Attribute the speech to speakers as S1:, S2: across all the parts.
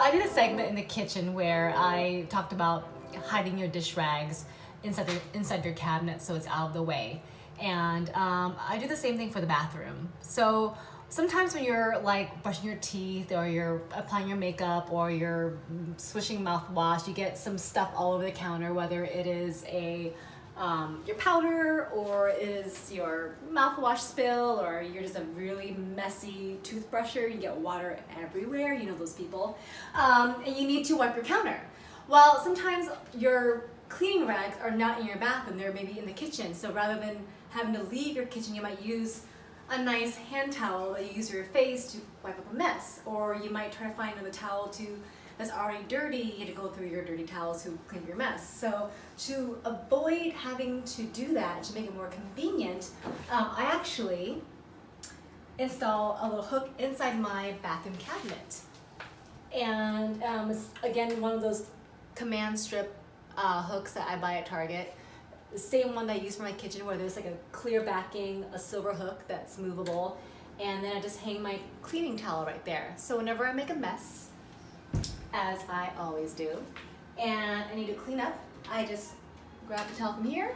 S1: I did a segment in the kitchen where I talked about hiding your dish rags inside your cabinet so it's out of the way. And I do the same thing for the bathroom. So sometimes when you're like brushing your teeth or you're applying your makeup or you're swishing mouthwash, you get some stuff all over the counter, whether it is your powder or is your mouthwash spill or you're just a really messy toothbrusher, you get water everywhere, you know those people, and you need to wipe your counter. Well, sometimes your cleaning rags are not in your bathroom, they're maybe in the kitchen, so rather than having to leave your kitchen, you might use a nice hand towel that you use for your face to wipe up a mess, or you might try to find another towel that's already dirty, you had to go through your dirty towels to clean your mess. So to avoid having to do that, to make it more convenient, I actually install a little hook inside my bathroom cabinet. And it's again one of those command strip hooks that I buy at Target. The same one that I use for my kitchen where there's like a clear backing, a silver hook that's movable, and then I just hang my cleaning towel right there. So whenever I make a mess, as I always do, and I need to clean up, I just grab the towel from here,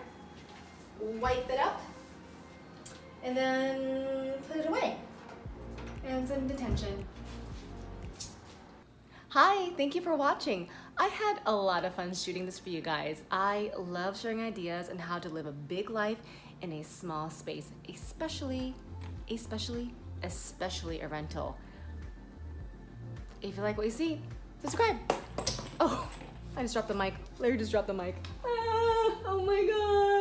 S1: wipe it up, and then put it away. And it's in detention. Hi, thank you for watching. I had a lot of fun shooting this for you guys. I love sharing ideas on how to live a big life in a small space, especially a rental. If you like what you see, subscribe. Oh, I just dropped the mic. Larry just dropped the mic. Ah, oh my God.